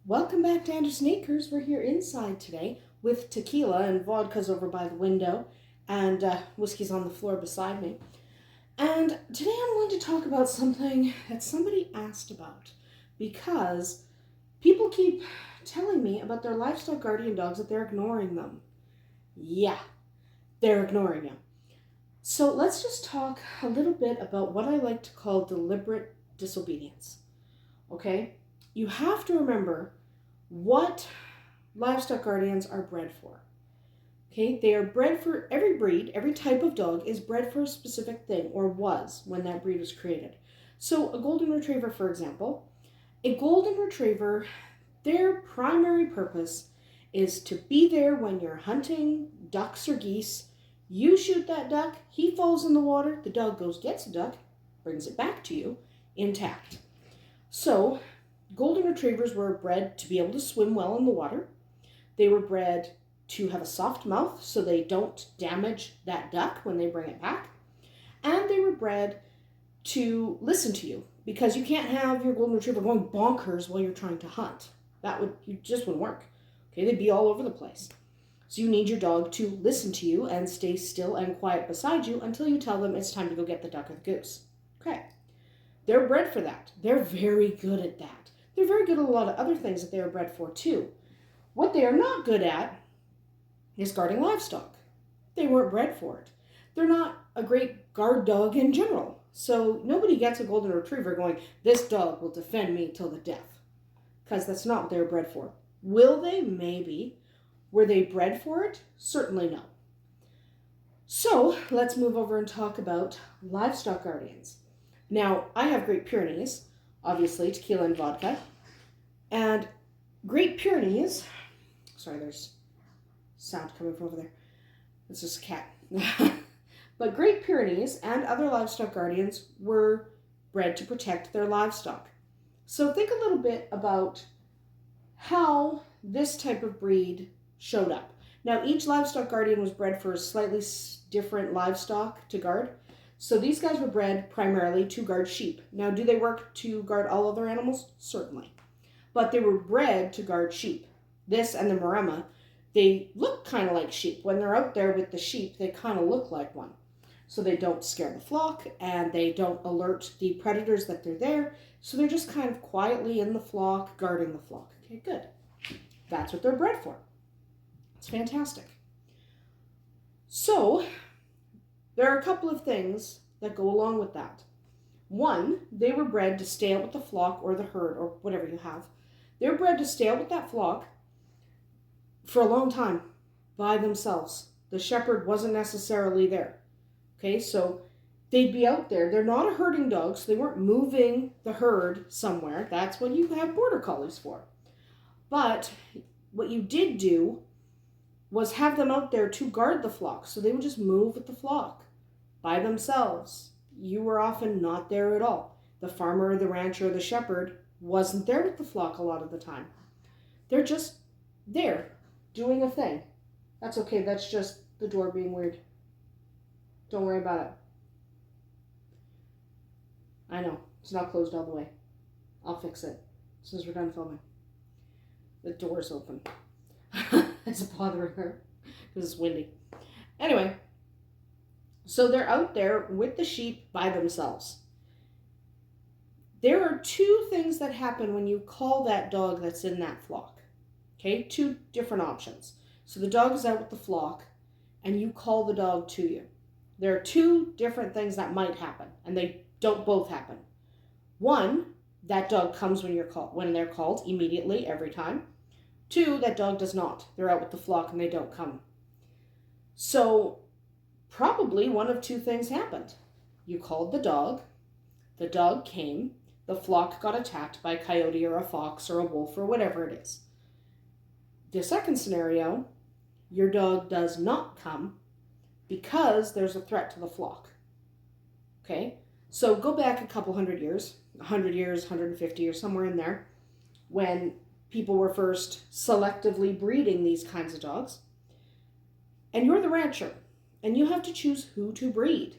Welcome back to Andersen. We're here inside today with tequila and vodka's over by the window and whiskey's on the floor beside me. And today I'm going to talk about something that somebody asked about because people keep telling me about their livestock guardian dogs that they're ignoring them. Yeah, they're ignoring you. So let's just talk a little bit about what I like to call deliberate disobedience. Okay? You have to remember what livestock guardians are bred for. Okay, they are bred for every breed, every type of dog is bred for a specific thing, or was when that breed was created. So a golden retriever, for example, a golden retriever, their primary purpose is to be there when you're hunting ducks or geese. You shoot that duck, he falls in the water, the dog goes, gets the duck, brings it back to you intact. So golden retrievers were bred to be able to swim well in the water. They were bred to have a soft mouth so they don't damage that duck when they bring it back. And they were bred to listen to you because you can't have your golden retriever going bonkers while you're trying to hunt. You just wouldn't work. Okay, they'd be all over the place. So you need your dog to listen to you and stay still and quiet beside you until you tell them it's time to go get the duck or the goose. Okay. They're bred for that. They're very good at that. They're very good at a lot of other things that they are bred for too. What they are not good at is guarding livestock. They weren't bred for it. They're not a great guard dog in general. So nobody gets a golden retriever going, this dog will defend me till the death. Because that's not what they were bred for. Will they? Maybe. Were they bred for it? Certainly no. So let's move over and talk about livestock guardians. Now, I have Great Pyrenees, obviously, tequila and vodka. And Great Pyrenees, sorry, there's sound coming from over there. It's just a cat. But Great Pyrenees and other livestock guardians were bred to protect their livestock. So think a little bit about how this type of breed showed up. Now, each livestock guardian was bred for a slightly different livestock to guard. So these guys were bred primarily to guard sheep. Now, do they work to guard all other animals? Certainly. But they were bred to guard sheep. This and the Maremma, they look kind of like sheep. When they're out there with the sheep, they kind of look like one. So they don't scare the flock and they don't alert the predators that they're there. So they're just kind of quietly in the flock, guarding the flock. Okay, good. That's what they're bred for. It's fantastic. So there are a couple of things that go along with that. One, they were bred to stay out with the flock or the herd or whatever you have. They were bred to stay out with that flock for a long time by themselves. The shepherd wasn't necessarily there. Okay, so they'd be out there. They're not a herding dog, so they weren't moving the herd somewhere. That's what you have border collies for. But what you did do was have them out there to guard the flock. So they would just move with the flock by themselves. You were often not there at all. The farmer, the rancher, the shepherd wasn't there with the flock a lot of the time. They're just there doing a thing. That's okay. That's just the door being weird. Don't worry about it. I know. It's not closed all the way. I'll fix it as soon as we're done filming. The door's open. It's bothering her because it's windy. Anyway, so they're out there with the sheep by themselves. There are two things that happen when you call that dog that's in that flock. Okay, two different options. So the dog is out with the flock and you call the dog to you. There are two different things that might happen and they don't both happen. One, that dog comes when they're called immediately every time. Two, that dog does not. They're out with the flock and they don't come. So probably one of two things happened. You called the dog came, the flock got attacked by a coyote or a fox or a wolf or whatever it is. The second scenario, your dog does not come because there's a threat to the flock. Okay? So go back a couple 100 years, 100 years, 150 or somewhere in there, when people were first selectively breeding these kinds of dogs. And you're the rancher, and you have to choose who to breed.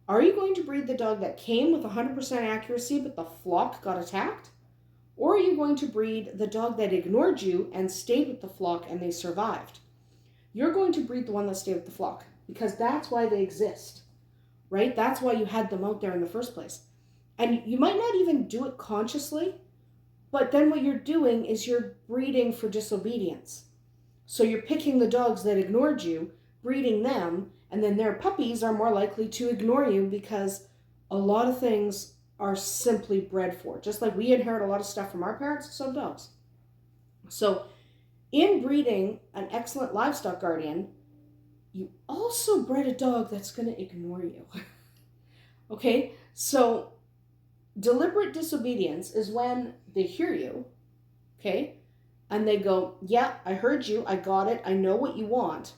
Are you going to breed the dog that came with 100% accuracy but the flock got attacked? Or are you going to breed the dog that ignored you and stayed with the flock and they survived? You're going to breed the one that stayed with the flock because that's why they exist, right? That's why you had them out there in the first place. And you might not even do it consciously, but then what you're doing is you're breeding for disobedience. So you're picking the dogs that ignored you, breeding them, and then their puppies are more likely to ignore you because a lot of things are simply bred for. Just like we inherit a lot of stuff from our parents, so dogs. So in breeding an excellent livestock guardian, you also bred a dog that's going to ignore you. Okay, so deliberate disobedience is when they hear you, okay, and they go, yeah, I heard you, I got it, I know what you want,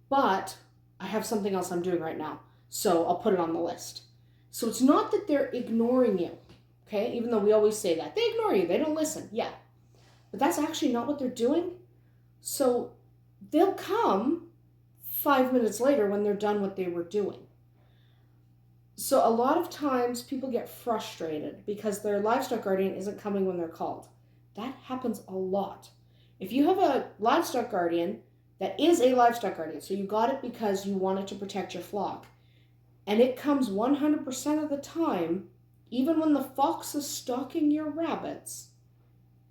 but I have something else I'm doing right now, so I'll put it on the list. So it's not that they're ignoring you, okay, even though we always say that. They ignore you, they don't listen, yeah. But that's actually not what they're doing. So they'll come 5 minutes later when they're done what they were doing. So a lot of times people get frustrated because their livestock guardian isn't coming when they're called. That happens a lot. If you have a livestock guardian that is a livestock guardian, so you got it because you wanted to protect your flock, and it comes 100% of the time, even when the fox is stalking your rabbits,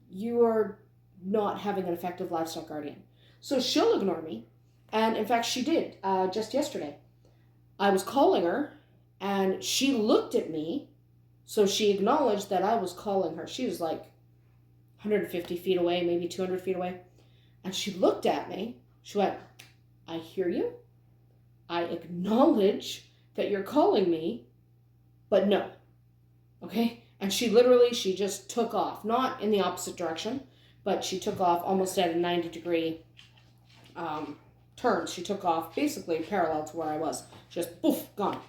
you are not having an effective livestock guardian. So she'll ignore me, and in fact she did just yesterday. I was calling her, and she looked at me, so she acknowledged that I was calling her. She was like 150 feet away, maybe 200 feet away. And she looked at me. She went, I hear you. I acknowledge that you're calling me, but no. Okay? And she just took off. Not in the opposite direction, but she took off almost at a 90-degree turn. She took off basically parallel to where I was. Just poof, gone.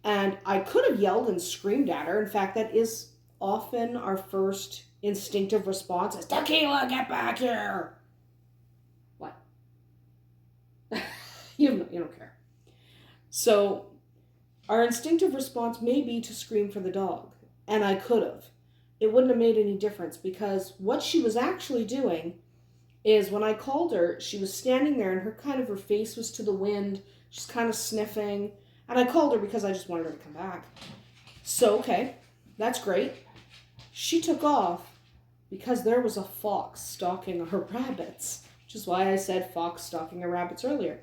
And I could have yelled and screamed at her. In fact, that is often our first instinctive response is, Tequila, get back here! What? you don't care. So our instinctive response may be to scream for the dog. And I could have. It wouldn't have made any difference because what she was actually doing is when I called her, she was standing there and her face was to the wind. She's kind of sniffing. And I called her because I just wanted her to come back. So, okay, that's great. She took off because there was a fox stalking her rabbits, which is why I said fox stalking our rabbits earlier.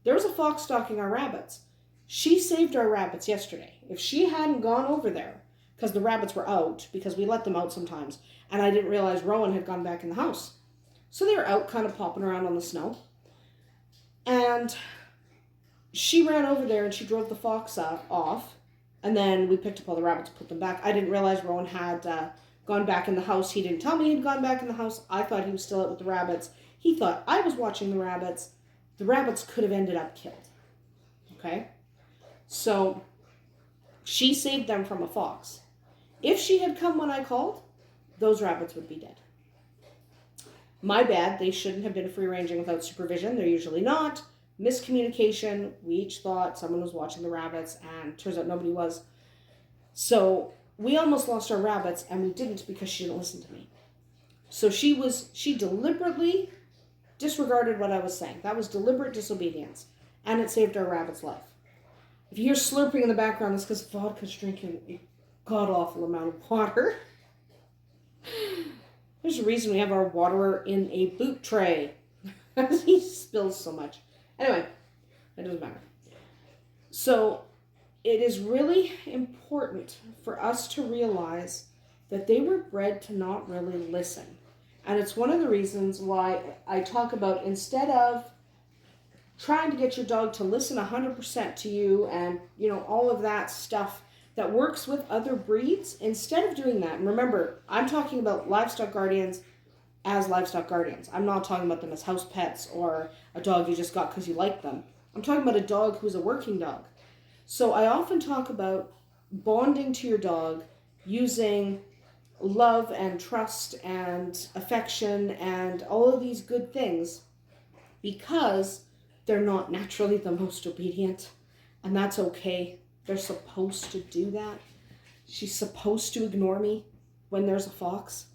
There was a fox stalking our rabbits. She saved our rabbits yesterday. If she hadn't gone over there, because the rabbits were out, because we let them out sometimes, and I didn't realize Rowan had gone back in the house. So they were out kind of popping around on the snow. And she ran over there and she drove the fox off, and then we picked up all the rabbits, put them back. I didn't realize Rowan had gone back in the house. He didn't tell me he'd gone back in the house. I thought he was still out with the rabbits. He thought I was watching the rabbits. The rabbits could have ended up killed. Okay? So she saved them from a fox. If she had come when I called, those rabbits would be dead. My bad. They shouldn't have been free-ranging without supervision. They're usually not. Miscommunication. We each thought someone was watching the rabbits, and turns out nobody was. So we almost lost our rabbits, and we didn't because she didn't listen to me. So she deliberately disregarded what I was saying. That was deliberate disobedience, and it saved our rabbit's life. If you hear slurping in the background, it's because Vodka's drinking a god-awful amount of water. There's a reason we have our waterer in a boot tray. He spills so much. Anyway, it doesn't matter. So it is really important for us to realize that they were bred to not really listen. And it's one of the reasons why I talk about, instead of trying to get your dog to listen 100% to you and, all of that stuff that works with other breeds, instead of doing that, and remember, I'm talking about livestock guardians as livestock guardians. I'm not talking about them as house pets or a dog you just got because you like them. I'm talking about a dog who's a working dog. So I often talk about bonding to your dog using love and trust and affection and all of these good things because they're not naturally the most obedient, and that's okay. They're supposed to do that. She's supposed to ignore me. when there's a fox.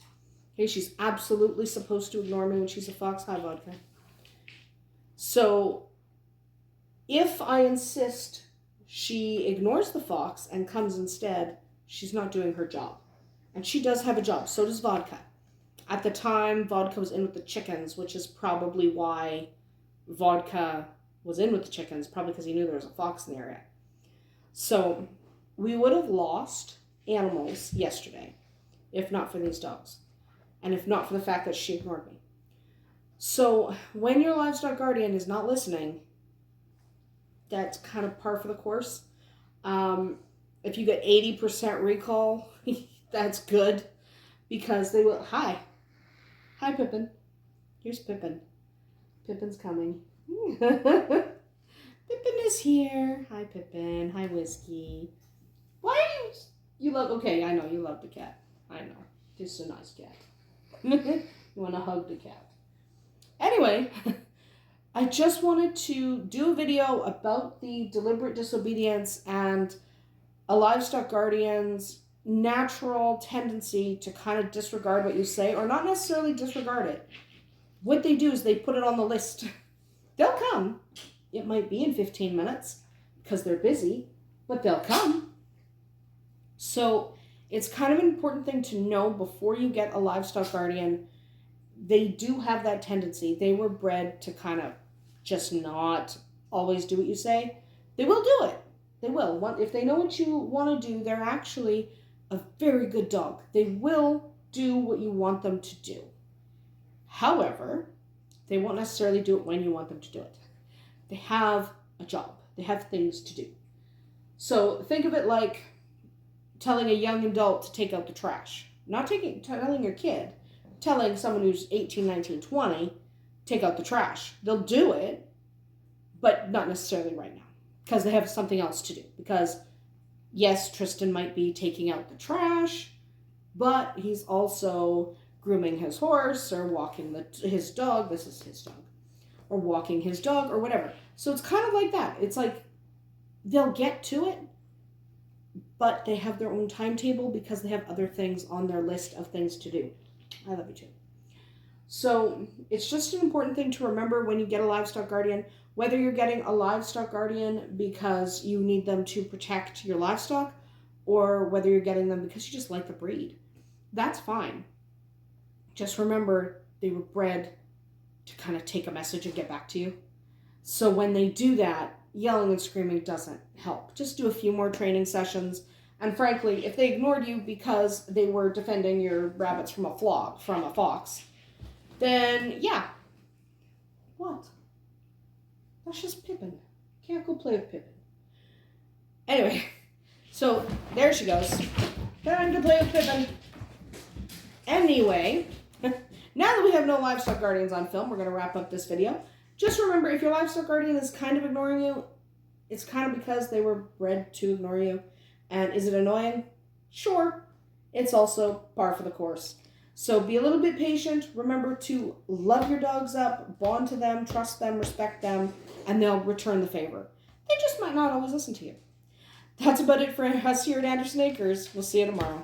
Okay, she's absolutely supposed to ignore me when she's a fox. Hi, Vodka. So if I insist she ignores the fox and comes instead, she's not doing her job. And she does have a job. So does Vodka. At the time, Vodka was in with the chickens, which is probably why Vodka was in with the chickens, probably because he knew there was a fox in the area. So we would have lost animals yesterday if not for these dogs, and if not for the fact that she ignored me. So when your livestock guardian is not listening, that's kind of par for the course. If you get 80% recall, that's good, because they will. Hi Pippin. Here's Pippin. Pippin's coming. Pippin is here. Hi Pippin. Hi Whiskey. Why are you love? Okay, I know you love the cat. I know. Just a nice cat. You want to hug the cat. Anyway, I just wanted to do a video about the deliberate disobedience and a livestock guardian's natural tendency to kind of disregard what you say, or not necessarily disregard it. What they do is they put it on the list. They'll come. It might be in 15 minutes because they're busy, but they'll come. So it's kind of an important thing to know before you get a livestock guardian. They do have that tendency. They were bred to kind of just not always do what you say. They will do it. They will. If they know what you want to do, they're actually a very good dog. They will do what you want them to do. However, they won't necessarily do it when you want them to do it. They have a job. They have things to do. So think of it like telling a young adult to take out the trash. Not telling your kid, telling someone who's 18, 19, 20, take out the trash. They'll do it, but not necessarily right now, because they have something else to do. Because, yes, Tristan might be taking out the trash, but he's also grooming his horse or walking his dog. This is his dog. Or walking his dog or whatever. So it's kind of like that. It's like they'll get to it, but they have their own timetable because they have other things on their list of things to do. I love you too. So it's just an important thing to remember when you get a livestock guardian, whether you're getting a livestock guardian because you need them to protect your livestock, or whether you're getting them because you just like the breed. That's fine. Just remember they were bred to kind of take a message and get back to you. So when they do that, yelling and screaming doesn't help. Just do a few more training sessions. And frankly, if they ignored you because they were defending your rabbits from a fox, then yeah. What? That's just Pippin. Can't go play with Pippin. Anyway, so there she goes. Time to play with Pippin. Anyway, now that we have no livestock guardians on film, we're going to wrap up this video. Just remember, if your livestock guardian is kind of ignoring you, it's kind of because they were bred to ignore you. And is it annoying? Sure. It's also par for the course. So be a little bit patient. Remember to love your dogs up, bond to them, trust them, respect them, and they'll return the favor. They just might not always listen to you. That's about it for us here at Andersen Acres. We'll see you tomorrow.